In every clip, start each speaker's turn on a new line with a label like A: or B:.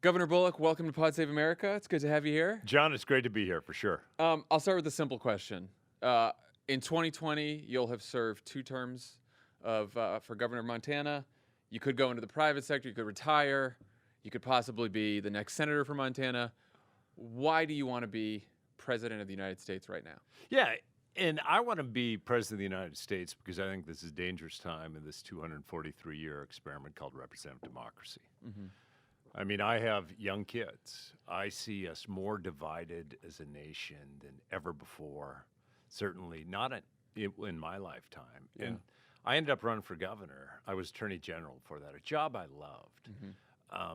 A: Governor Bullock, welcome to Pod Save America. It's good to have you here.
B: John, it's great to be here for sure.
A: I'll start with a simple question. In 2020, you'll have served 2 terms for governor of Montana. You could go into the private sector. You could retire. You could possibly be the next senator for Montana. Why do you want to be president of the United States right now?
B: Yeah, and I want to be president of the United States because I think this is a dangerous time in this 243-year experiment called representative democracy. Mm-hmm. I mean, I have young kids. I see us more divided as a nation than ever before, certainly not in my lifetime. Yeah. And I ended up running for governor. I was attorney general for that, a job I loved,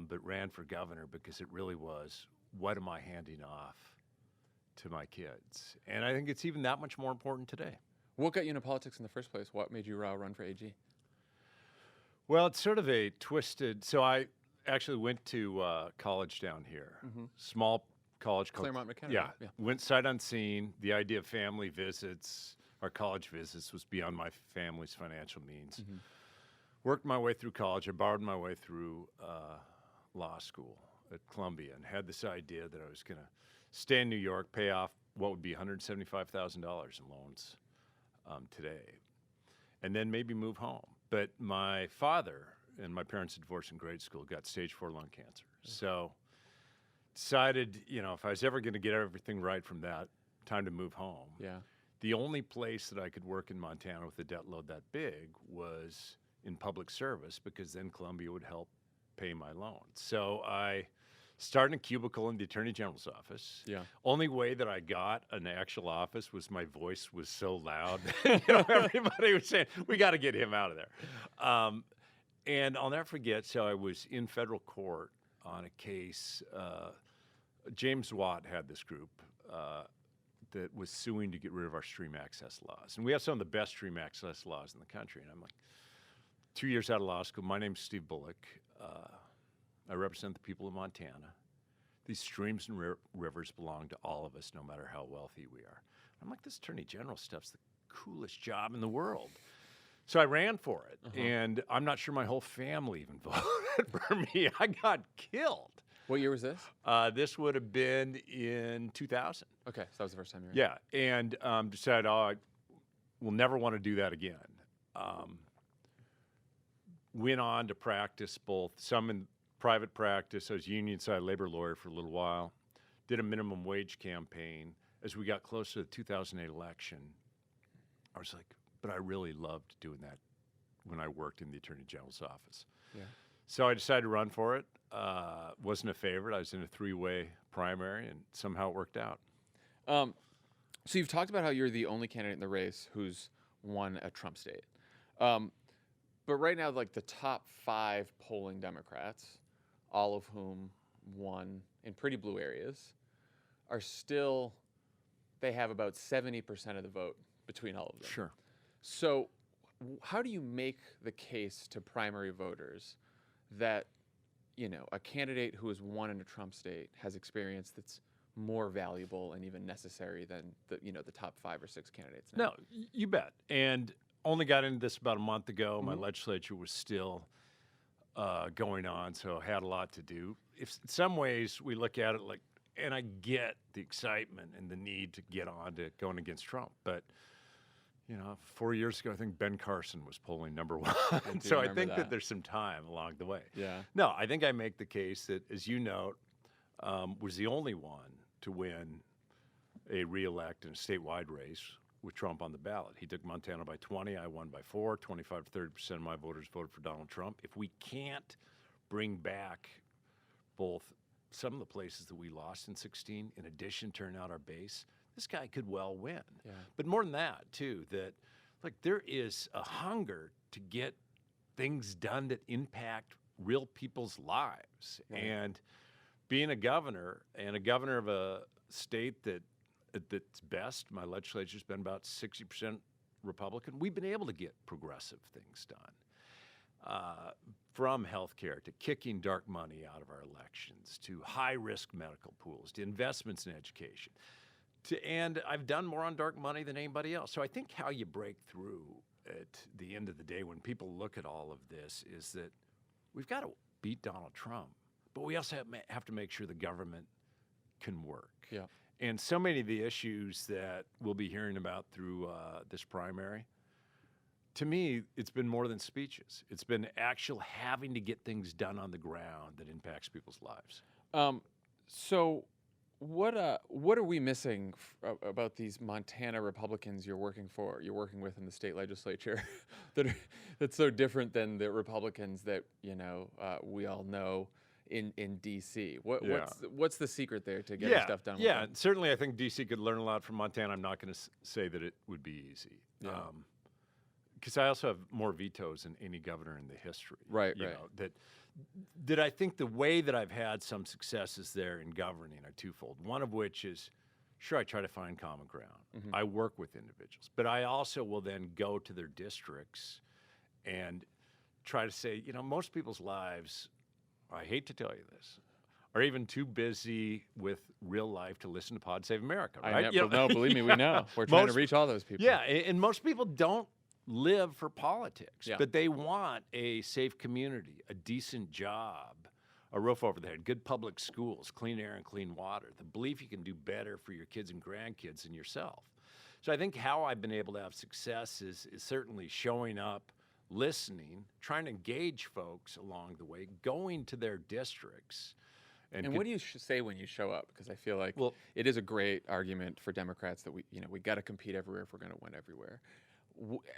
B: but ran for governor because it really was, what am I handing off to my kids? And I think it's even that much more important today.
A: What got you into politics in the first place? What made you run for AG?
B: Well, it's sort of a twisted, so I actually went to college down here, small college called
A: Claremont McKenna.
B: Yeah, went sight unseen. The idea of family visits, our college visits, was beyond my family's financial means. Worked my way through college. I borrowed my way through law school at Columbia and had this idea that I was going to stay in New York, pay off what would be $175,000 in loans today, and then maybe move home. But my father and my parents had divorced in grade school, got stage 4 lung cancer. So decided, if I was ever going to get everything right from that, time to move home.
A: Yeah.
B: The only place that I could work in Montana with a debt load that big was in public service, because then Columbia would help pay my loans. So I started in a cubicle in the Attorney General's office.
A: Yeah.
B: Only way that I got an actual office was my voice was so loud. Everybody was saying, we got to get him out of there. And I'll never forget, so I was in federal court on a case. James Watt had this group that was suing to get rid of our stream access laws. And we have some of the best stream access laws in the country. And I'm like, 2 years out of law school, my name's Steve Bullock. I represent the people of Montana. These streams and rivers belong to all of us, no matter how wealthy we are. I'm like, this attorney general stuff's the coolest job in the world. So I ran for it, and I'm not sure my whole family even voted for me. I got killed.
A: What year was this?
B: This would have been in 2000.
A: Okay, so that was the first time you ran.
B: Yeah, and decided, I will never want to do that again. Went on to practice some in private practice. I was union side labor lawyer for a little while. Did a minimum wage campaign. As we got close to the 2008 election, I was like, but I really loved doing that when I worked in the Attorney General's office. Yeah. So I decided to run for it. Wasn't a favorite. I was in a 3-way primary, and somehow it worked out.
A: So you've talked about how you're the only candidate in the race who's won a Trump state. But right now, like the top 5 polling Democrats, all of whom won in pretty blue areas, are still, they have about 70% of the vote between all of them.
B: Sure.
A: So how do you make the case to primary voters that, a candidate who has won in a Trump state has experience that's more valuable and even necessary than the top 5 or 6 candidates now?
B: No, you bet. And only got into this about a month ago. My legislature was still going on, so had a lot to do. In some ways, we look at it like, and I get the excitement and the need to get on to going against Trump, but 4 years ago, I think Ben Carson was polling number 1. So I think that there's some time along the way.
A: Yeah.
B: No, I think I make the case that, as you note, was the only one to win a re-elect in a statewide race with Trump on the ballot. He took Montana by 20. I won by 4. 25 to 30% of my voters voted for Donald Trump. If we can't bring back both some of the places that we lost in 16, in addition, turn out our base, this guy could well win. Yeah. But more than that, too, that there is a hunger to get things done that impact real people's lives. Right. And being a governor, and a governor of a state that's best, my legislature's been about 60% Republican, we've been able to get progressive things done. From healthcare to kicking dark money out of our elections, to high-risk medical pools, to investments in education. And I've done more on dark money than anybody else. So I think how you break through at the end of the day when people look at all of this is that we've got to beat Donald Trump but we also have to make sure the government can work.
A: Yeah.
B: And so many of the issues that we'll be hearing about through this primary, to me, it's been more than speeches. It's been actual having to get things done on the ground that impacts people's lives.
A: So what are we missing about these Montana Republicans you're working with in the state legislature that's so different than the Republicans that we all know in D.C.? What's the secret there to getting stuff done?
B: Yeah, and certainly I think D.C. could learn a lot from Montana. I'm not going to say that it would be easy.
A: Yeah.
B: Because I also have more vetoes than any governor in the history.
A: Right.
B: You know, that I think the way that I've had some successes there in governing are twofold. One of which is, sure, I try to find common ground.
A: Mm-hmm.
B: I work with individuals, but I also will then go to their districts and try to say, most people's lives, I hate to tell you this, are even too busy with real life to listen to Pod Save America, right?
A: No, believe me, we know. We're trying to reach all those people.
B: Yeah, and most people don't live for politics,
A: Yeah.
B: but they want a safe community, a decent job, a roof over their head, good public schools, clean air and clean water, the belief you can do better for your kids and grandkids and yourself. So I think how I've been able to have success is certainly showing up, listening, trying to engage folks along the way, going to their districts.
A: And what do you say when you show up? Because I feel like it is a great argument for Democrats that we got to compete everywhere if we're going to win everywhere.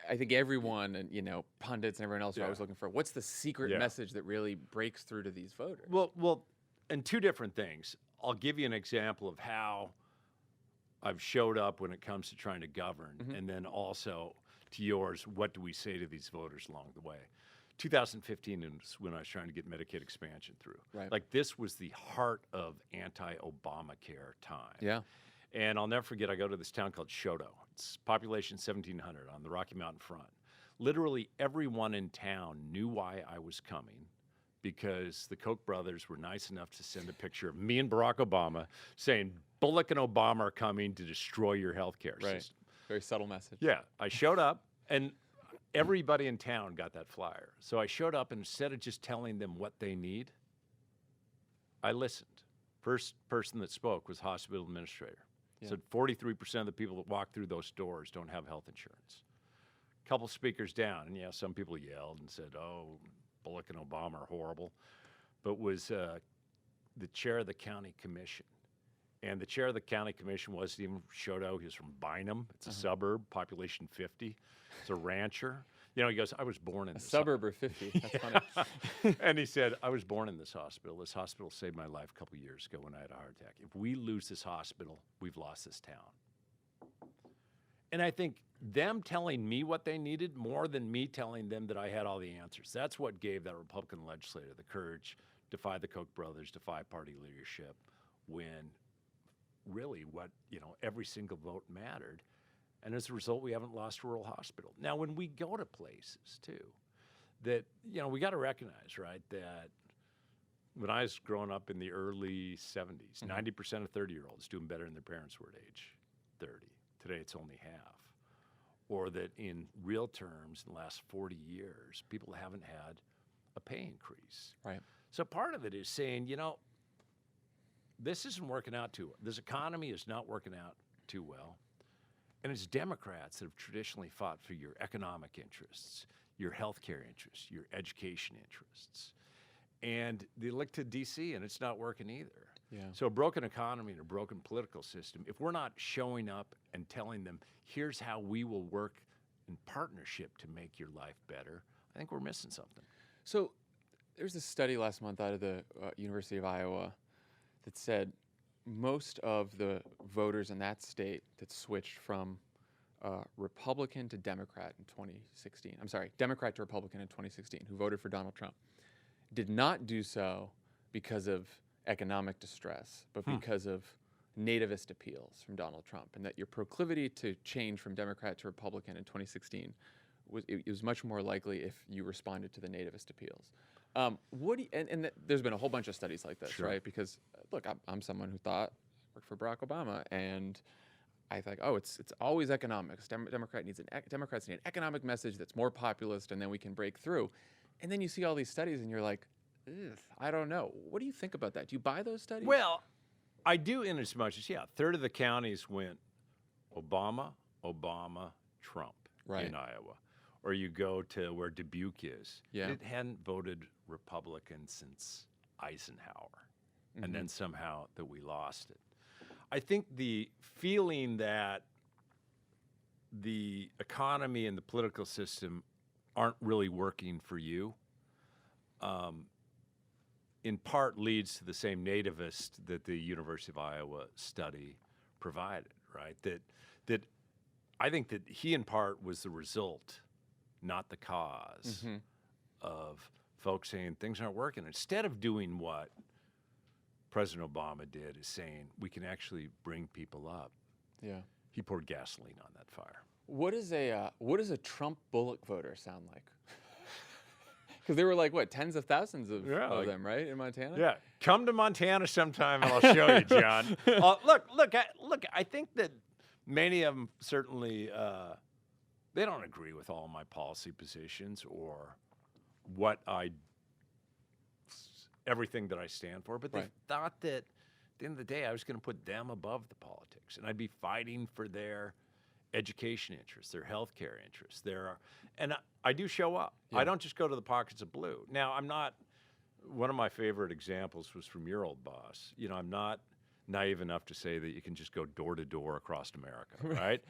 A: I think everyone and pundits and everyone else are always looking for what's the secret message that really breaks through to these voters.
B: Well, and two different things. I'll give you an example of how I've showed up when it comes to trying to govern, and then also to yours, what do we say to these voters along the way? 2015 is when I was trying to get Medicaid expansion through.
A: Right.
B: Like this was the heart of anti-Obamacare time.
A: Yeah.
B: And I'll never forget, I go to this town called Shoto. It's population 1,700 on the Rocky Mountain front. Literally everyone in town knew why I was coming because the Koch brothers were nice enough to send a picture of me and Barack Obama saying, Bullock and Obama are coming to destroy your healthcare system.
A: Very subtle message.
B: Yeah, I showed up and everybody in town got that flyer. So I showed up and instead of just telling them what they need, I listened. First person that spoke was hospital administrator.
A: Yeah.
B: Said 43% of the people that walk through those doors don't have health insurance. A couple speakers down, and some people yelled and said, oh, Bullock and Obama are horrible, but was the chair of the county commission. And the chair of the county commission wasn't even Shoto. He was from Bynum. It's a suburb, population 50. It's a rancher. He goes, I was born in
A: a
B: this
A: suburb or 50. That's funny.
B: And he said, I was born in this hospital. This hospital saved my life a couple years ago when I had a heart attack. If we lose this hospital, we've lost this town. And I think them telling me what they needed more than me telling them that I had all the answers. That's what gave that Republican legislator the courage to defy the Koch brothers, defy party leadership, when really every single vote mattered. And as a result, we haven't lost a rural hospital. Now, when we go to places, too, that, we got to recognize, right, that when I was growing up in the early 70s, 90% of 30-year-olds doing better than their parents were at age 30. Today, it's only half. Or that in real terms, in the last 40 years, people haven't had a pay increase.
A: Right.
B: So part of it is saying, this isn't working out too well. This economy is not working out too well. And it's Democrats that have traditionally fought for your economic interests, your healthcare interests, your education interests. And they look to D.C. and it's not working either.
A: Yeah.
B: So a broken economy and a broken political system, if we're not showing up and telling them, here's how we will work in partnership to make your life better, I think we're missing something.
A: So there's a study last month out of the University of Iowa that said most of the voters in that state that switched from Republican to Democrat in 2016, Democrat to Republican in 2016, who voted for Donald Trump, did not do so because of economic distress, but because of nativist appeals from Donald Trump, and that your proclivity to change from Democrat to Republican in 2016 was much more likely if you responded to the nativist appeals. There's been a whole bunch of studies like this, right? Because look, I'm someone who worked for Barack Obama, and I think, it's always economics. Democrats need an economic message that's more populist, and then we can break through. And then you see all these studies, and you're like, I don't know. What do you think about that? Do you buy those studies?
B: Well, I do in as much as, a third of the counties went Obama, Trump
A: Right.
B: in Iowa. Or you go to where Dubuque is.
A: Yeah.
B: It hadn't voted Republican since Eisenhower. And then somehow that we lost it. I think the feeling that the economy and the political system aren't really working for you, in part leads to the same nativist that the University of Iowa study provided, right? That I think that he in part was the result, not the cause, of folks saying things aren't working. Instead of doing what President Obama did, is saying we can actually bring people up.
A: Yeah.
B: He poured gasoline on that fire.
A: What does a Trump Bullock voter sound like? Because there were like what, tens of thousands of them, right, in Montana?
B: Yeah, come to Montana sometime and I'll show you, John. Look. I think that many of them certainly they don't agree with all my policy positions or everything that I stand for, but they thought that at the end of the day I was going to put them above the politics, and I'd be fighting for their education interests, their healthcare interests. And I do show up.
A: Yeah.
B: I don't just go to the pockets of blue. Now, I'm not. One of my favorite examples was from your old boss. I'm not naive enough to say that you can just go door to door across America, right?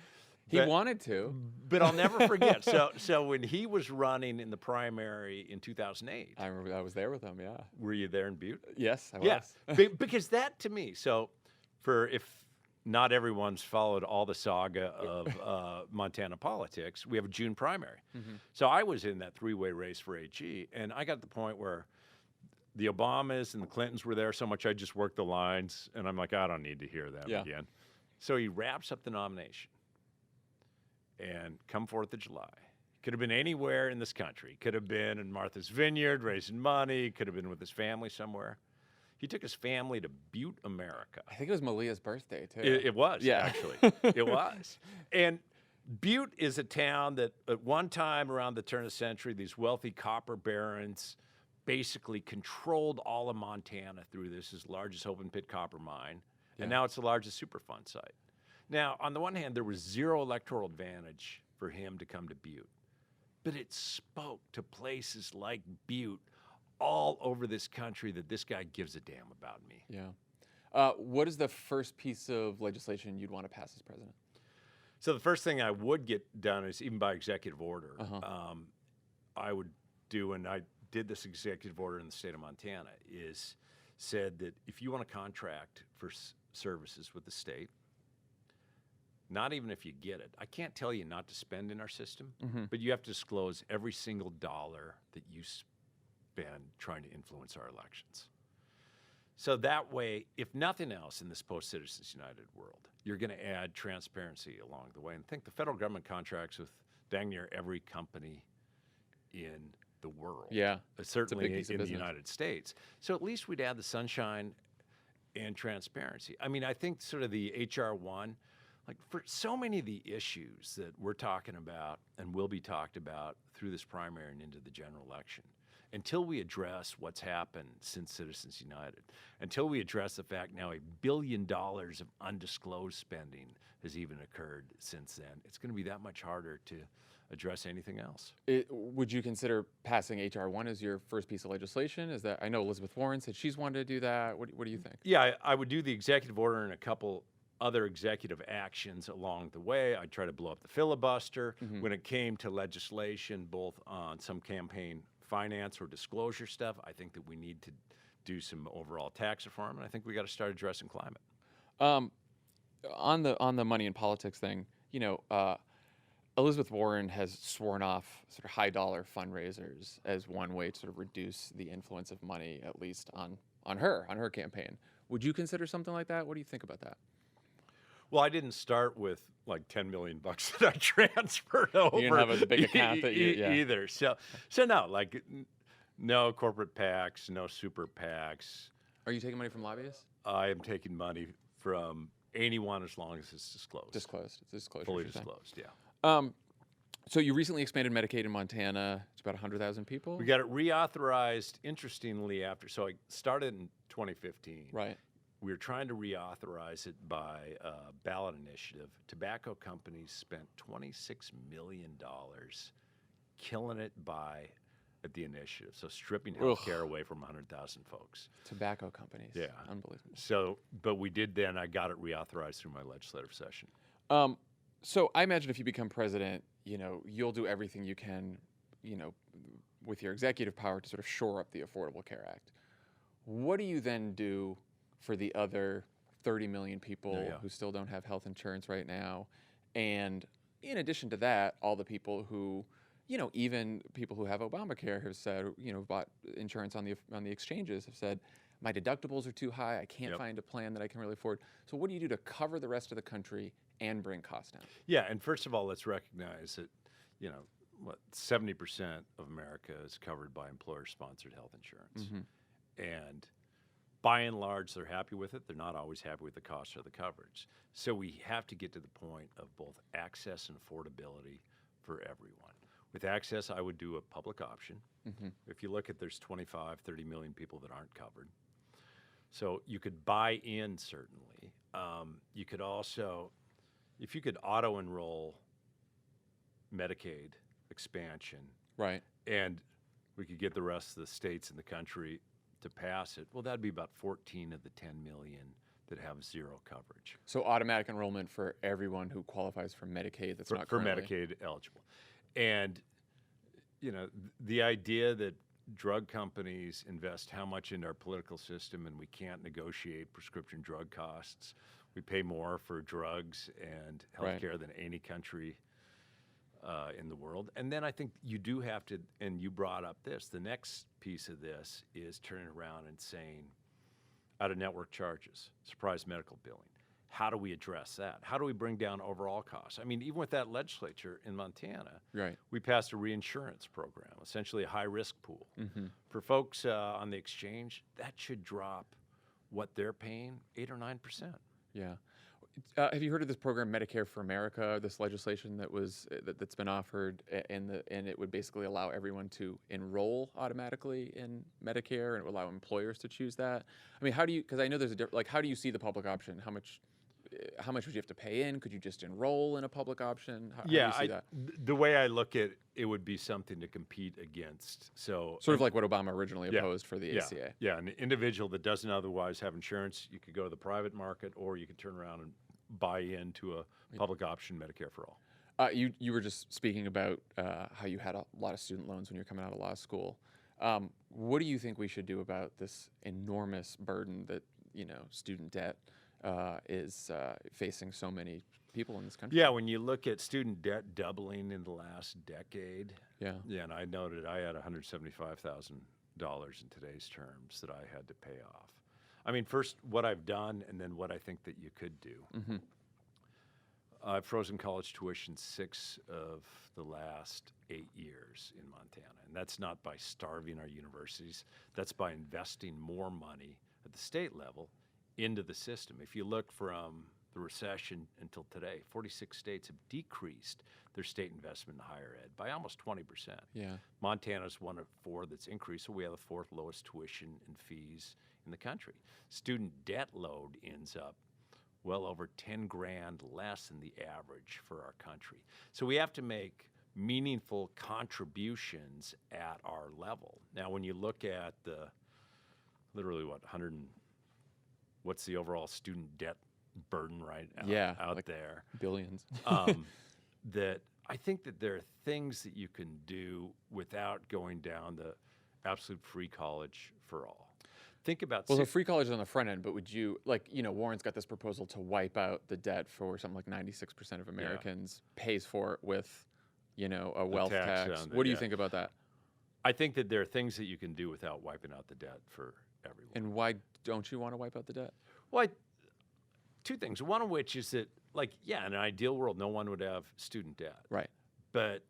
A: He wanted to.
B: But I'll never forget. So when he was running in the primary in 2008.
A: I remember I was there with him, yeah.
B: Were you there in Butte?
A: Yes, I was.
B: Yeah, because that to me, if not everyone's followed all the saga of Montana politics, we have a June primary. So I was in that three-way race for AG, and I got to the point where the Obamas and the Clintons were there so much I just worked the lines, and I'm like, I don't need to hear them again. So he wraps up the nomination. And come 4th of July, could have been anywhere in this country. Could have been in Martha's Vineyard raising money. Could have been with his family somewhere. He took his family to Butte, America.
A: I think it was Malia's birthday, too.
B: It was, actually. It was. And Butte is a town that at one time around the turn of the century, these wealthy copper barons basically controlled all of Montana through this largest open pit copper mine. And now it's the largest Superfund site. Now, on the one hand, there was zero electoral advantage for him to come to Butte, but it spoke to places like Butte all over this country that this guy gives a damn about me.
A: Yeah. What is the first piece of legislation you'd want to pass as president?
B: So the first thing I would get done is, even by executive order, I would do, and I did this executive order in the state of Montana, is said that if you want to contract for services with the state, not even if you get it. I can't tell you not to spend in our system, but you have to disclose every single dollar that you spend trying to influence our elections. So that way, if nothing else in this post-Citizens United world, you're going to add transparency along the way. And think the federal government contracts with dang near every company in the world.
A: Yeah,
B: certainly in the
A: business.
B: United States. So at least we'd add the sunshine and transparency. I mean, I think sort of the HR 1, like for so many of the issues that we're talking about and will be talked about through this primary and into the general election, until we address what's happened since Citizens United, until we address the fact now $1 billion of undisclosed spending has even occurred since then, it's going to be that much harder to address anything else.
A: Would you consider passing HR 1 as your first piece of legislation? Is that, I know Elizabeth Warren said she's wanted to do that. What do you think?
B: Yeah, I would do the executive order and a couple other executive actions along the way. I'd try to blow up the filibuster. When it came to legislation, both on some campaign finance or disclosure stuff, I think that we need to do some overall tax reform, and I think we got to start addressing climate.
A: On the money and politics thing, Elizabeth Warren has sworn off sort of high dollar fundraisers as one way to sort of reduce the influence of money, at least on her campaign. Would you consider something like that? What do you think about that?
B: Well, I didn't start with like $10 million that I transferred over.
A: You didn't have a big account that you
B: either. So no, like no corporate PACs, no super PACs.
A: Are you taking money from lobbyists?
B: I am taking money from anyone as long as it's disclosed.
A: Disclosed. It's disclosure.
B: Fully disclosed. Yeah.
A: So you recently expanded Medicaid in Montana. It's about 100,000 people.
B: We got it reauthorized, interestingly, after. So I started in 2015.
A: Right.
B: We were trying to reauthorize it by ballot initiative. Tobacco companies spent $26 million killing it at the initiative. So stripping health care away from 100,000 folks.
A: Tobacco companies.
B: Yeah.
A: Unbelievable.
B: So, but we did then, I got it reauthorized through my legislative session.
A: So I imagine if you become president, you'll do everything you can, with your executive power to sort of shore up the Affordable Care Act. What do you then do for the other 30 million people who still don't have health insurance right now? And in addition to that, all the people who, even people who have Obamacare have said, bought insurance on the exchanges have said, my deductibles are too high. I can't find a plan that I can really afford. So what do you do to cover the rest of the country and bring costs down?
B: Yeah, and first of all, let's recognize that, 70% of America is covered by employer-sponsored health insurance. And by and large, they're happy with it. They're not always happy with the cost or the coverage. So we have to get to the point of both access and affordability for everyone. With access, I would do a public option. If you look at, there's 25, 30 million people that aren't covered. So you could buy in, certainly. You could also, if you could auto-enroll Medicaid expansion,
A: right,
B: and we could get the rest of the states in the country to pass it, well, that'd be about 14 of the 10 million that have zero coverage.
A: So automatic enrollment for everyone who qualifies for Medicaid that's not currently.
B: For Medicaid eligible. And, the idea that drug companies invest how much into our political system and we can't negotiate prescription drug costs. We pay more for drugs and healthcare than any country in the world. And then I think you do have to, and you brought up this, the next piece of this is turning around and saying, out-of-network charges, surprise medical billing. How do we address that? How do we bring down overall costs? I mean, even with that legislature in Montana, we passed a reinsurance program, essentially a high-risk pool. For folks on the exchange, that should drop what they're paying 8 or 9%.
A: Yeah. Have you heard of this program, Medicare for America? This legislation that's been offered, and it would basically allow everyone to enroll automatically in Medicare, and it would allow employers to choose that. I mean, how do you? Because I know there's how do you see the public option? How much would you have to pay in? Could you just enroll in a public option? How do you see that?
B: The way I look at it would be something to compete against. So
A: sort of like what Obama originally opposed for the ACA.
B: Yeah, an individual that doesn't otherwise have insurance, you could go to the private market, or you could turn around and buy into a public option Medicare for all.
A: You were just speaking about how you had a lot of student loans when you were coming out of law school. What do you think we should do about this enormous burden that student debt is facing so many people in this country?
B: Yeah, when you look at student debt doubling in the last decade.
A: Yeah,
B: and I noted I had $175,000 in today's terms that I had to pay off. I mean, first, what I've done, and then what I think that you could do. I've frozen college tuition 6 of the last 8 years in Montana. And that's not by starving our universities. That's by investing more money at the state level into the system. If you look from the recession until today, 46 states have decreased their state investment in higher ed by almost 20%.
A: Yeah.
B: Montana's one of 4 that's increased, so we have the 4th lowest tuition and fees in the country. Student debt load ends up well over 10 grand less than the average for our country. So we have to make meaningful contributions at our level. Now, when you look at the literally what's the overall student debt burden out
A: like
B: there?
A: Billions.
B: That I think that there are things that you can do without going down the absolute free college for all. Think about
A: so free college is on the front end, but would you Warren's got this proposal to wipe out the debt for something like 96% of Americans, pays for it with a wealth tax. What do you think about that?
B: I think that there are things that you can do without wiping out the debt for everyone.
A: And why don't you want to wipe out the debt?
B: Well, 2 things. One of which is that, in an ideal world, no one would have student debt.
A: Right.
B: But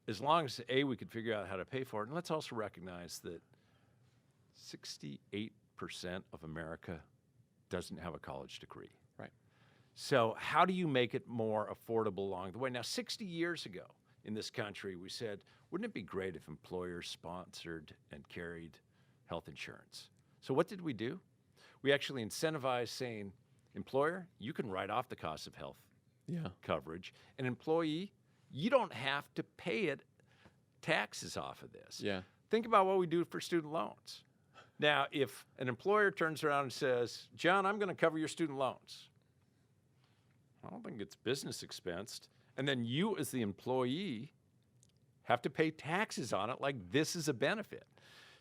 B: as long as, we could figure out how to pay for it, and let's also recognize that 68% of America doesn't have a college degree.
A: Right.
B: So how do you make it more affordable along the way? Now, 60 years ago, in this country, we said, wouldn't it be great if employers sponsored and carried health insurance? So what did we do? We actually incentivized saying, employer, you can write off the cost of health coverage. An employee, you don't have to pay it taxes off of this.
A: Yeah.
B: Think about what we do for student loans. Now, if an employer turns around and says, John, I'm going to cover your student loans, I don't think it's business expensed. And then you, as the employee, have to pay taxes on it like this is a benefit.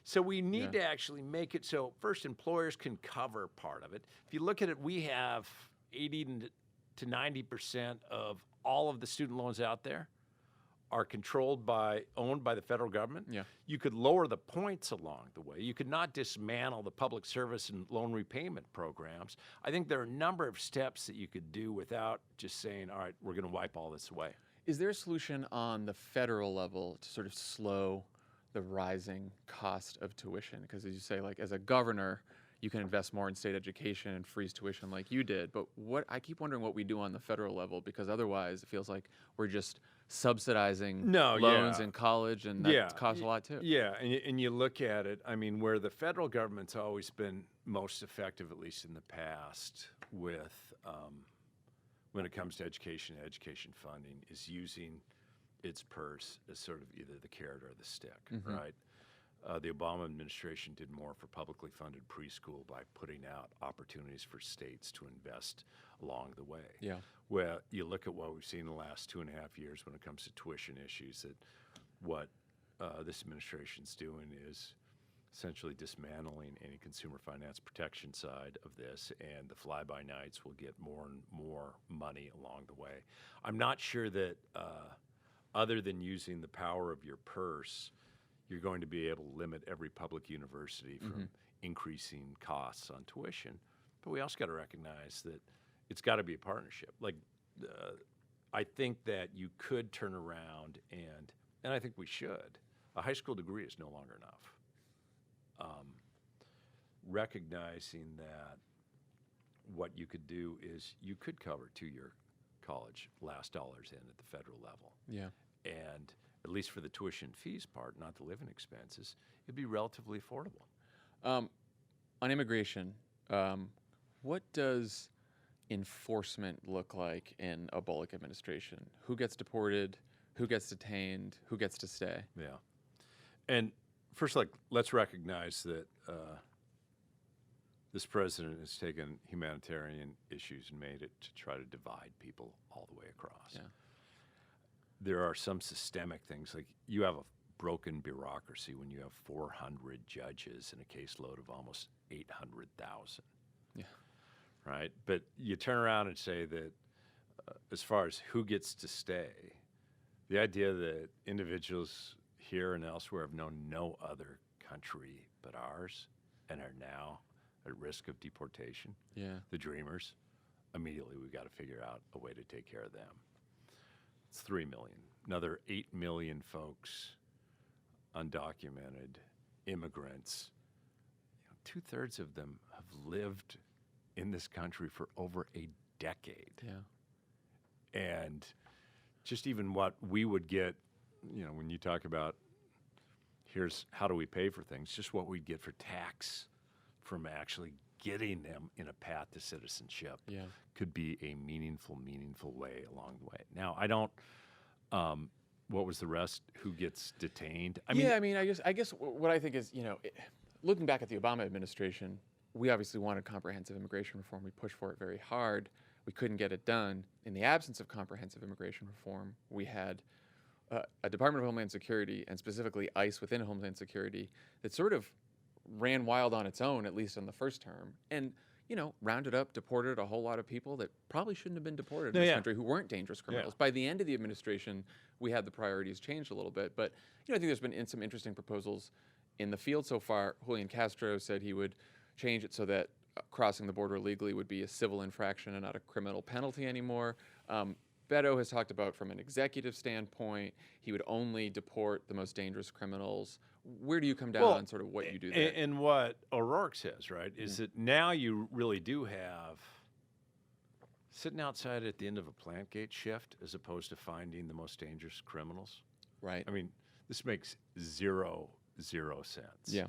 B: So we need to actually make it so, first, employers can cover part of it. If you look at it, we have 80 to 90% of all of the student loans out there are owned by the federal government.
A: Yeah.
B: You could lower the points along the way. You could not dismantle the public service and loan repayment programs. I think there are a number of steps that you could do without just saying, all right, we're going to wipe all this away.
A: Is there a solution on the federal level to sort of slow the rising cost of tuition? Because as you say, like as a governor, you can invest more in state education and freeze tuition like you did. But I keep wondering what we do on the federal level, because otherwise it feels like we're just subsidizing loans in college, and that costs a lot too.
B: Yeah, and you look at it, I mean, where the federal government's always been most effective, at least in the past, with when it comes to education funding, is using its purse as sort of either the carrot or the stick, right? The Obama administration did more for publicly funded preschool by putting out opportunities for states to invest along the way.
A: Yeah.
B: Well, you look at what we've seen in the last 2.5 years when it comes to tuition issues, that what this administration's doing is essentially dismantling any consumer finance protection side of this, and the fly-by-nights will get more and more money along the way. I'm not sure that other than using the power of your purse, you're going to be able to limit every public university from increasing costs on tuition. But we also got to recognize that it's got to be a partnership. Like, I think that you could turn around and I think we should. A high school degree is no longer enough. Recognizing that what you could do is you could cover 2-year college last dollars in at the federal level.
A: Yeah.
B: And at least for the tuition fees part, not the living expenses, it'd be relatively affordable.
A: On immigration, what does enforcement look like in a Bullock administration? Who gets deported? Who gets detained? Who gets to stay?
B: Yeah. And first, let's recognize that this president has taken humanitarian issues and made it to try to divide people all the way across.
A: Yeah.
B: There are some systemic things, like you have a broken bureaucracy when you have 400 judges and a caseload of almost 800,000.
A: Yeah.
B: Right? But you turn around and say that as far as who gets to stay, the idea that individuals here and elsewhere have known no other country but ours and are now at risk of deportation, the dreamers, immediately we've got to figure out a way to take care of them. It's 3 million. Another 8 million folks, undocumented immigrants. 2/3 of them have lived in this country for over a decade.
A: Yeah.
B: And just even what we would get, when you talk about here's how do we pay for things, just what we'd get for tax from actually getting them in a path to citizenship could be a meaningful way along the way. Now, I don't, what was the rest? Who gets detained?
A: I guess what I think is, looking back at the Obama administration, we obviously wanted comprehensive immigration reform. We pushed for it very hard. We couldn't get it done. In the absence of comprehensive immigration reform, we had a Department of Homeland Security, and specifically ICE within Homeland Security, that sort of ran wild on its own, at least in the first term, and rounded up, deported a whole lot of people that probably shouldn't have been deported in this country, who weren't dangerous criminals. By the end of the administration, we had the priorities changed a little bit. But I think there's been some interesting proposals in the field so far. Julian Castro said he would change it so that crossing the border legally would be a civil infraction and not a criminal penalty anymore. Beto has talked about, from an executive standpoint, he would only deport the most dangerous criminals. Where do you come down on sort of what you do there?
B: And what O'Rourke says, right, is that now you really do have sitting outside at the end of a plant gate shift as opposed to finding the most dangerous criminals.
A: Right.
B: I mean, this makes zero sense.
A: Yeah.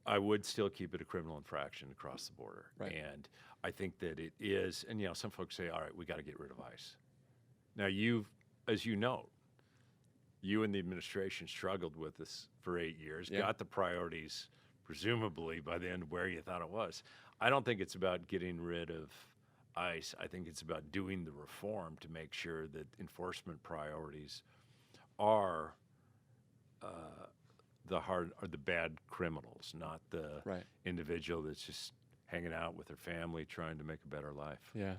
B: I would still keep it a criminal infraction across the border.
A: Right.
B: And I think that it is, and some folks say, all right, we got to get rid of ICE. Now as you know, you and the administration struggled with this for 8 years, got the priorities presumably by the end where you thought it was. I don't think it's about getting rid of ICE. I think it's about doing the reform to make sure that enforcement priorities are the bad criminals, not the individual that's just hanging out with their family trying to make a better life.
A: Yeah.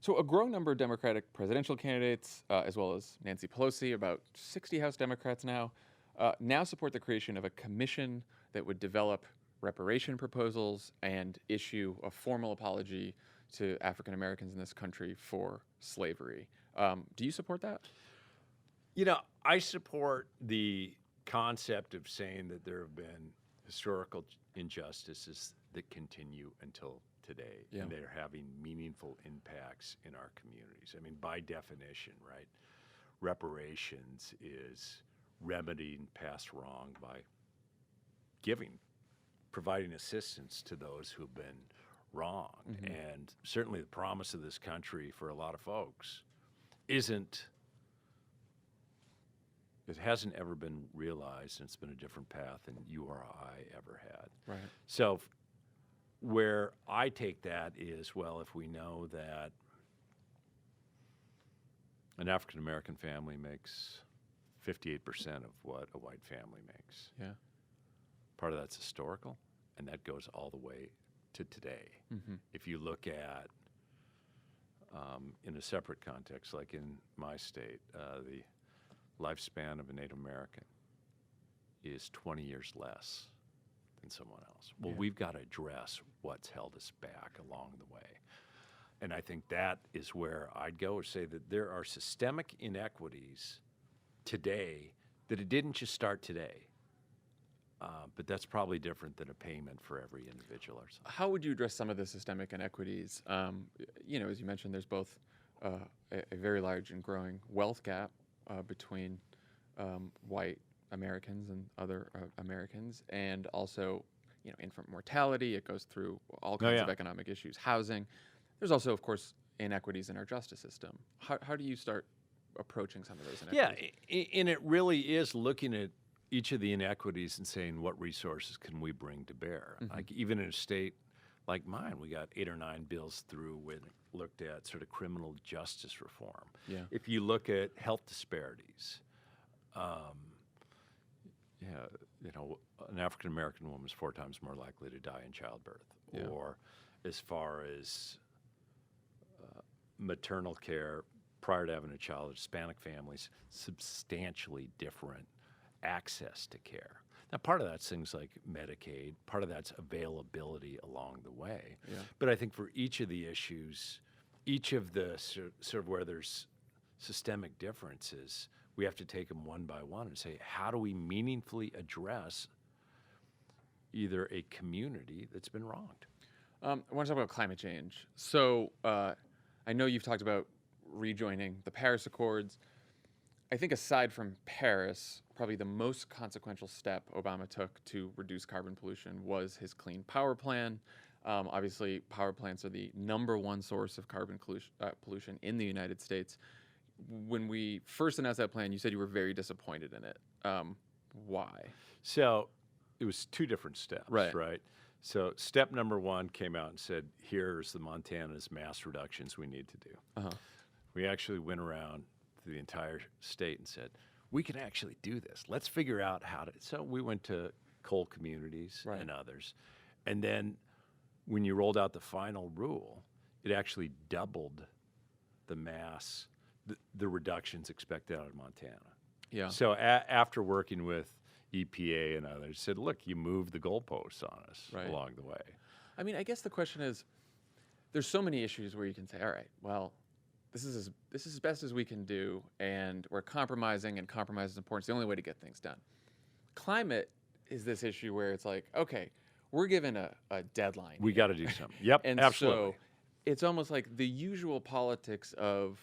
A: So a growing number of Democratic presidential candidates, as well as Nancy Pelosi, about 60 House Democrats now support the creation of a commission that would develop reparation proposals and issue a formal apology to African Americans in this country for slavery. Do you support that?
B: I support the concept of saying that there have been historical injustices that continue until today, and they're having meaningful impacts in our communities. I mean, by definition, right? Reparations is remedying past wrong by providing assistance to those who've been wronged.
A: Mm-hmm.
B: And certainly the promise of this country for a lot of folks it hasn't ever been realized, and it's been a different path than you or I ever had.
A: Right.
B: So where I take that is, well, if we know that an African-American family makes 58% of what a white family makes.
A: Yeah.
B: Part of that's historical, and that goes all the way to today.
A: Mm-hmm.
B: If you look at, in a separate context, like in my state, the lifespan of a Native American is 20 years less than someone else. Well, we've got to address what's held us back along the way. And I think that is where I'd go, or say that there are systemic inequities today that it didn't just start today. But that's probably different than a payment for every individual or something.
A: How would you address some of the systemic inequities? As you mentioned, there's both a very large and growing wealth gap between white Americans and other Americans, and also, infant mortality. It goes through all kinds of economic issues, housing. There's also, of course, inequities in our justice system. How do you start approaching some of those inequities?
B: Yeah, and it really is looking at each of the inequities and saying, what resources can we bring to bear?
A: Mm-hmm.
B: Like, even in a state like mine, we got 8 or 9 bills through with looked at sort of criminal justice reform.
A: Yeah.
B: If you look at health disparities, an African American woman is 4 times more likely to die in childbirth.
A: Yeah.
B: Or as far as maternal care prior to having a child, Hispanic families, substantially different access to care. Now, part of that's things like Medicaid, part of that's availability along the way.
A: Yeah.
B: But I think for each of the issues, each of the sort of where there's systemic differences, we have to take them one by one and say, how do we meaningfully address either a community that's been wronged?
A: I want to talk about climate change. So I know you've talked about rejoining the Paris Accords. I think aside from Paris, probably the most consequential step Obama took to reduce carbon pollution was his Clean Power Plan. Obviously, power plants are the #1 source of carbon pollution in the United States. When we first announced that plan, you said you were very disappointed in it. Why?
B: So it was 2 different steps,
A: Right.
B: right? So step number 1 came out and said, here's the Montana's mass reductions we need to do.
A: Uh-huh.
B: We actually went around to the entire state and said, we can actually do this. Let's figure out how to. So we went to coal communities and others. And then when you rolled out the final rule, it actually doubled the mass, the reductions expected out of Montana.
A: Yeah.
B: So after working with EPA and others, said, look, you moved the goalposts on us along the way.
A: I mean, I guess the question is, there's so many issues where you can say, all right, well, this is as best as we can do, and we're compromising, and compromise is important. It's the only way to get things done. Climate is this issue where it's like, okay, we're given a deadline.
B: We got to do something. Yep,
A: And
B: absolutely.
A: so it's almost like the usual politics of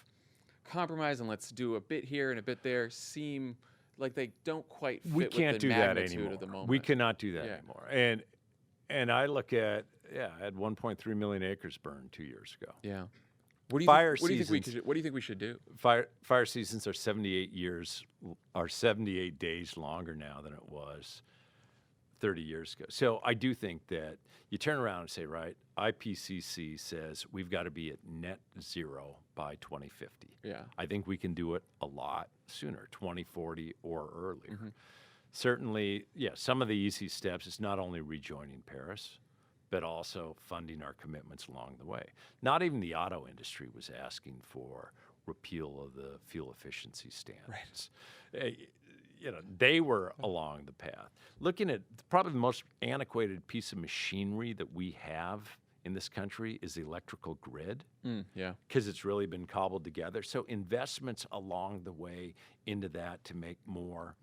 A: compromise and let's do a bit here and a bit there seem like they don't quite fit
B: We
A: with
B: can't
A: the
B: do that
A: magnitude
B: anymore.
A: of the moment.
B: We cannot do that
A: Yeah.
B: anymore. And I look at, I had 1.3 million acres burned 2 years ago.
A: Yeah. What do you
B: Fire
A: think, what do you think we
B: seasons.
A: could, what do you think we should do?
B: Fire seasons are 78 days longer now than it was 30 years ago. So I do think that you turn around and say, right, IPCC says we've got to be at net zero by 2050.
A: Yeah.
B: I think we can do it a lot sooner, 2040 or earlier.
A: Mm-hmm.
B: Certainly, some of the easy steps is not only rejoining Paris, but also funding our commitments along the way. Not even the auto industry was asking for repeal of the fuel efficiency standards. Right. They were along the path. Looking at probably the most antiquated piece of machinery that we have in this country is the electrical grid.
A: Yeah.
B: Because it's really been cobbled together. So investments along the way into that to make more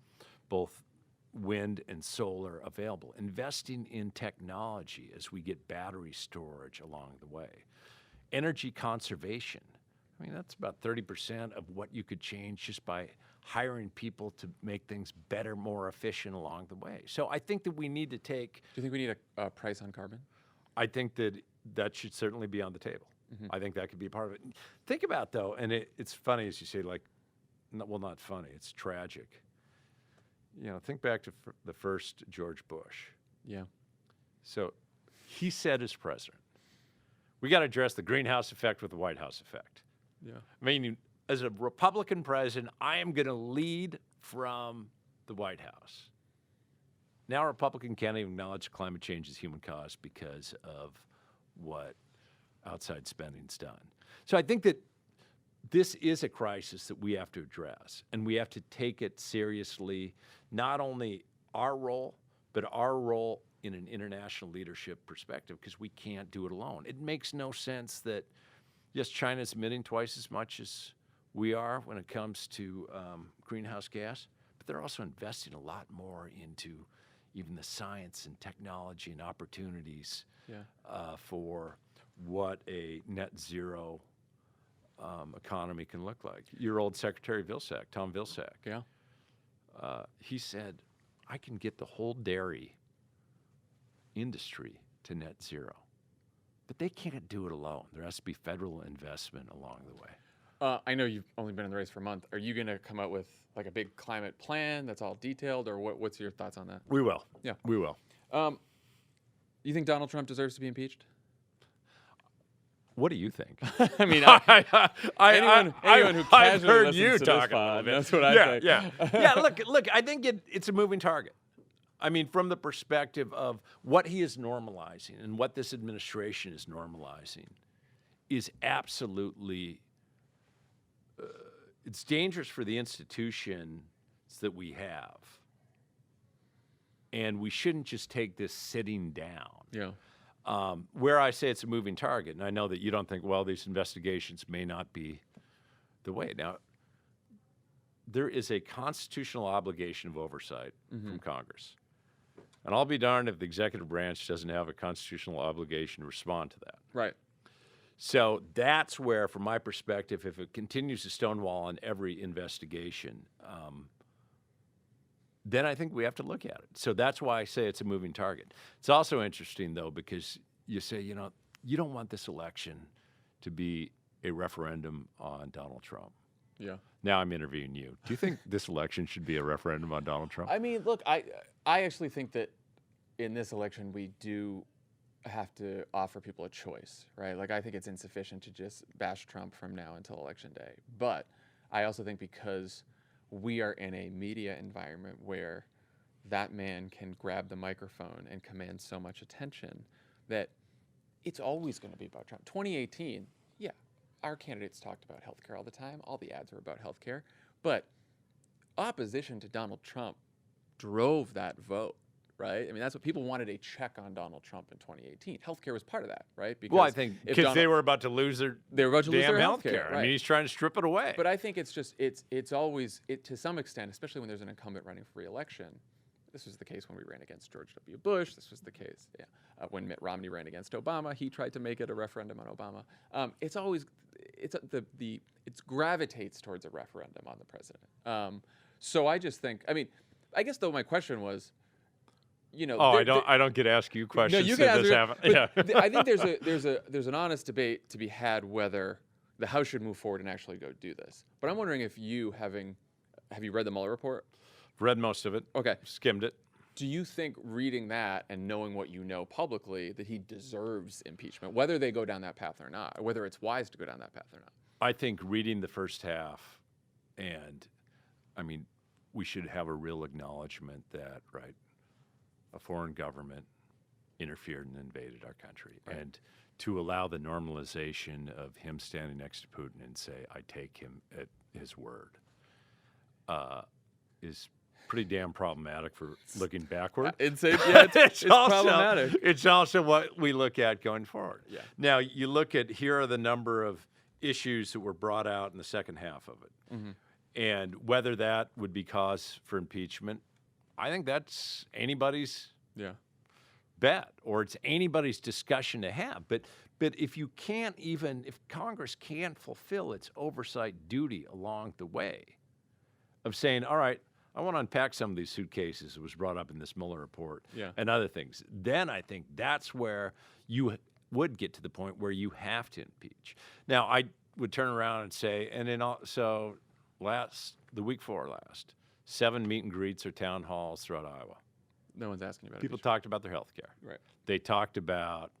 B: both wind and solar available. Investing in technology as we get battery storage along the way. Energy conservation. I mean, that's about 30% of what you could change just by hiring people to make things better, more efficient along the way. So I think that we need to take...
A: Do you think we need a price on carbon?
B: I think that should certainly be on the table.
A: Mm-hmm.
B: I think that could be part of it. Think about, though, and it's funny as you say, like, not funny, it's tragic. Think back to the first George Bush.
A: Yeah.
B: So he said as president, we got to address the greenhouse effect with the White House effect.
A: Yeah.
B: Meaning, as a Republican president, I am going to lead from the White House. Now a Republican can't even acknowledge climate change is human caused because of what outside spending's done. So I think that this is a crisis that we have to address, and we have to take it seriously, not only our role, but our role in an international leadership perspective, because we can't do it alone. It makes no sense that, yes, China's emitting twice as much as we are when it comes to greenhouse gas, but they're also investing a lot more into even the science and technology and opportunities for what a net zero economy can look like. Your old Secretary Vilsack, Tom Vilsack, he said, I can get the whole dairy industry to net zero. But they can't do it alone. There has to be federal investment along the way.
A: I know you've only been in the race for a month. Are you going to come out with like a big climate plan that's all detailed, or what's your thoughts on that?
B: We will.
A: Yeah.
B: We will.
A: You think Donald Trump deserves to be impeached?
B: What do you think?
A: I mean, anyone who
B: I've
A: casually
B: heard
A: listens
B: you
A: to
B: talking
A: this
B: a
A: pod,
B: little bit.
A: that's what I think.
B: Yeah. Look. I think it's a moving target. I mean, from the perspective of what he is normalizing and what this administration is normalizing, is absolutely. It's dangerous for the institutions that we have, and we shouldn't just take this sitting down.
A: Yeah.
B: Where I say it's a moving target, and I know that you don't think, well, these investigations may not be the way. Now, there is a constitutional obligation of oversight from Congress. And I'll be darned if the executive branch doesn't have a constitutional obligation to respond to that.
A: Right.
B: So that's where, from my perspective, if it continues to stonewall on every investigation, then I think we have to look at it. So that's why I say it's a moving target. It's also interesting, though, because you say, you don't want this election to be a referendum on Donald Trump.
A: Yeah.
B: Now I'm interviewing you. Do you think this election should be a referendum on Donald Trump?
A: I mean, look, I actually think that in this election we do have to offer people a choice, right? Like, I think it's insufficient to just bash Trump from now until Election Day. But I also think because we are in a media environment where that man can grab the microphone and command so much attention that it's always going to be about Trump. 2018, yeah, our candidates talked about healthcare all the time. All the ads were about healthcare. But opposition to Donald Trump drove that vote, right? I mean, that's what people wanted, a check on Donald Trump in 2018. Healthcare was part of that, right?
B: Because I think because they were about to lose their damn healthcare.
A: Right.
B: I mean, he's trying to strip it away.
A: But I think it's just it's always to some extent, especially when there's an incumbent running for re-election, This was the case when we ran against George W. Bush. This was the case when Mitt Romney ran against Obama. He tried to make it a referendum on Obama. It's always it gravitates towards a referendum on the president. So I just think, I mean, I guess though my question was,
B: I don't get to ask you questions.
A: No, you can ask
B: this
A: me,
B: happen.
A: but
B: Yeah.
A: I think there's an honest debate to be had whether the House should move forward and actually go do this. But I'm wondering if have you read the Mueller report?
B: Read most of it.
A: Okay.
B: Skimmed it.
A: Do you think reading that and knowing what you know publicly that he deserves impeachment, whether they go down that path or not, or whether it's wise to go down that path or not?
B: I think reading the first half, and I mean, we should have a real acknowledgement that, right, a foreign government interfered and invaded our country.
A: Right.
B: And to allow the normalization of him standing next to Putin and say, I take him at his word, is pretty damn problematic for looking backward.
A: It's
B: it's also,
A: problematic.
B: It's also what we look at going forward.
A: Yeah.
B: Now, you look at, here are the number of issues that were brought out in the second half of it.
A: Mm-hmm.
B: And whether that would be cause for impeachment, I think that's anybody's bet, or it's anybody's discussion to have. But if you can't if Congress can't fulfill its oversight duty along the way of saying, all right, I want to unpack some of these suitcases that was brought up in this Mueller report and other things, then I think that's where you would get to the point where you have to impeach. Now, I would turn around and say, and then so the week before last, 7 meet and greets or town halls throughout Iowa.
A: No one's asking about
B: People
A: impeachment.
B: talked about their health care.
A: Right.
B: They talked about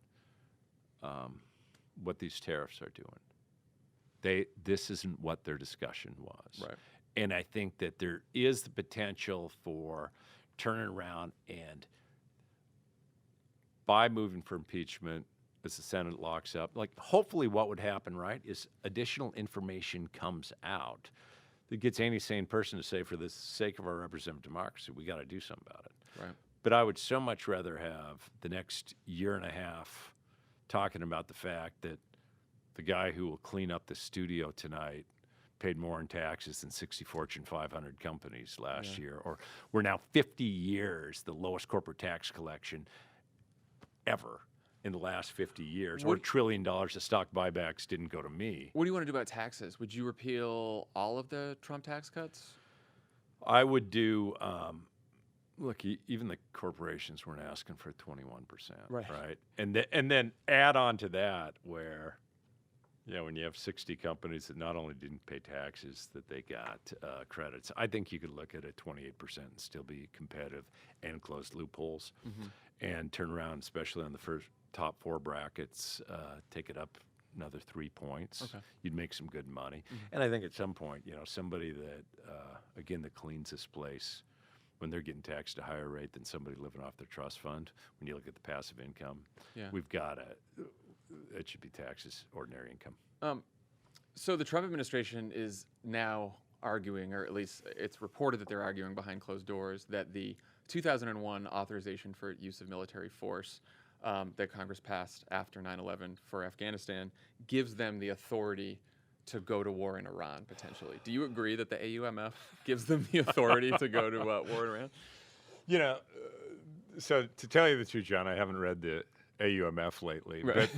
B: what these tariffs are doing. This isn't what their discussion was.
A: Right.
B: And I think that there is the potential for turning around and by moving for impeachment, as the Senate locks up, like hopefully what would happen, right, is additional information comes out that gets any sane person to say, for the sake of our representative democracy, we got to do something about it.
A: Right.
B: But I would so much rather have the next year and a half talking about the fact that the guy who will clean up the studio tonight paid more in taxes than 60 Fortune 500 companies last year, or we're now 50 years the lowest corporate tax collection ever in the last 50 years, or $1 trillion of stock buybacks didn't go to me.
A: What do you want to do about taxes? Would you repeal all of the Trump tax cuts?
B: I would do, look, even the corporations weren't asking for 21%, right? And then add on to that where, when you have 60 companies that not only didn't pay taxes, that they got credits, I think you could look at a 28% and still be competitive and close loopholes and turn around, especially on the first top 4 brackets, take it up another 3 points.
A: Okay.
B: You'd make some good money. And I think at some point, somebody that, again, that cleans this place when they're getting taxed at a higher rate than somebody living off their trust fund, when you look at the passive income, we've got it should be taxed as ordinary income.
A: So the Trump administration is now arguing, or at least it's reported that they're arguing behind closed doors, that the 2001 authorization for use of military force that Congress passed after 9/11 for Afghanistan gives them the authority to go to war in Iran, potentially. Do you agree that the AUMF gives them the authority to go to war in Iran?
B: So to tell you the truth, John, I haven't read the AUMF lately,
A: Right.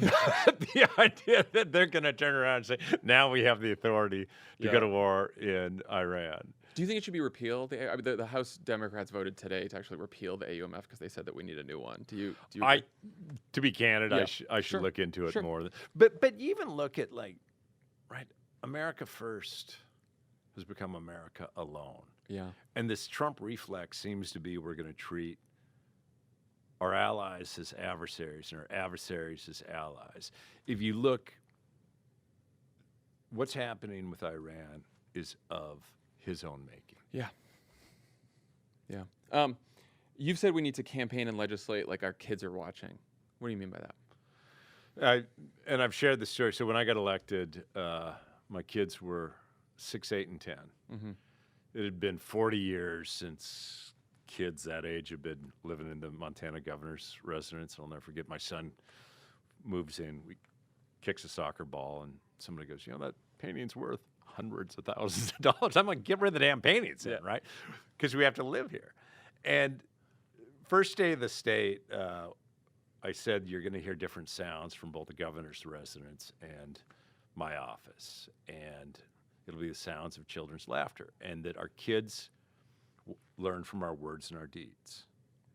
B: but the idea that they're going to turn around and say, now we have the authority to go to war in Iran.
A: Do you think it should be repealed? The House Democrats voted today to actually repeal the AUMF because they said that we need a new one. Do you agree?
B: To be candid, I should look into it more. But even look at America First has become America alone.
A: Yeah.
B: And this Trump reflex seems to be we're going to treat our allies as adversaries and our adversaries as allies. If you look, what's happening with Iran is of his own making.
A: Yeah. Yeah. You've said we need to campaign and legislate like our kids are watching. What do you mean by that?
B: I've shared the story. So when I got elected, my kids were 6, 8, and 10.
A: Mm-hmm.
B: It had been 40 years since kids that age have been living in the Montana governor's residence. I'll never forget, my son moves in, kicks a soccer ball, and somebody goes, that painting's worth hundreds of thousands of dollars. I'm like, get rid of the damn paintings then, right? Because we have to live here. And first day of the state, I said you're going to hear different sounds from both the governor's residence and my office, and it'll be the sounds of children's laughter, and that our kids learn from our words and our deeds.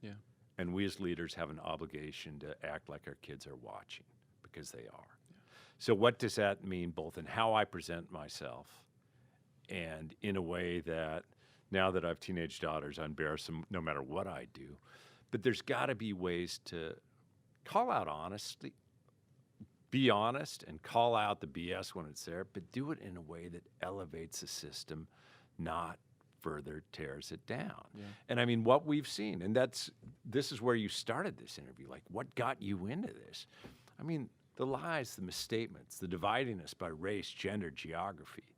A: Yeah.
B: And we as leaders have an obligation to act like our kids are watching, because they are. Yeah. So what does that mean both in how I present myself and in a way that now that I have teenage daughters, I embarrass them no matter what I do. But there's got to be ways to call out honestly, be honest, and call out the BS when it's there, but do it in a way that elevates the system, not further tears it down. Yeah. And I mean, what we've seen, and this is where you started this interview, like what got you into this? I mean, the lies, the misstatements, the dividing us by race, gender, geography,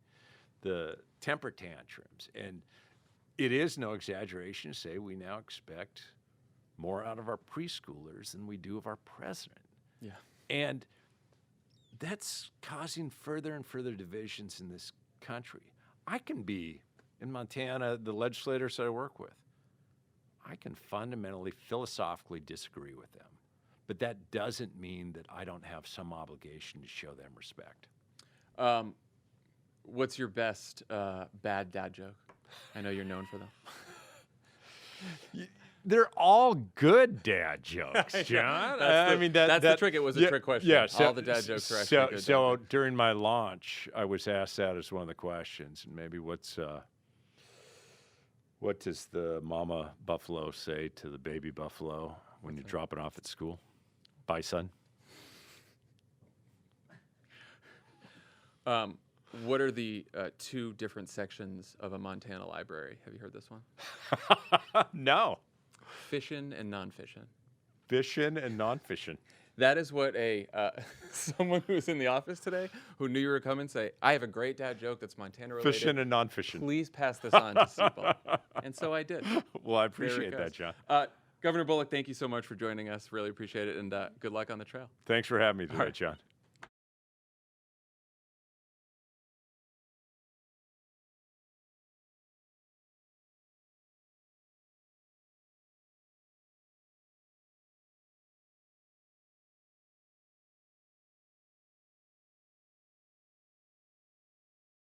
B: the temper tantrums. And it is no exaggeration to say we now expect more out of our preschoolers than we do of our president.
A: Yeah.
B: And that's causing further and further divisions in this country. I can be, in Montana, the legislators that I work with, I can fundamentally, philosophically disagree with them. But that doesn't mean that I don't have some obligation to show them respect.
A: What's your best bad dad joke? I know you're known for them.
B: They're all good dad jokes, John.
A: That's the trick. It was a trick question.
B: Yeah,
A: all the dad jokes are actually good.
B: So during my launch, I was asked that as one of the questions. And maybe what does the mama buffalo say to the baby buffalo when you drop it off at school? Bye, son.
A: What are the two different sections of a Montana library? Have you heard this one?
B: No.
A: Fishin' and non-fishin'.
B: Fishin' and non-fishin'.
A: That is what someone who was in the office today who knew you were coming say, I have a great dad joke that's Montana related.
B: Fishin' and non-fishin'.
A: Please pass this on to Steve Bullock. And so I did.
B: Well, I appreciate that, John.
A: Governor Bullock, thank you so much for joining us. Really appreciate it, and good luck on the trail.
B: Thanks for having me today, John.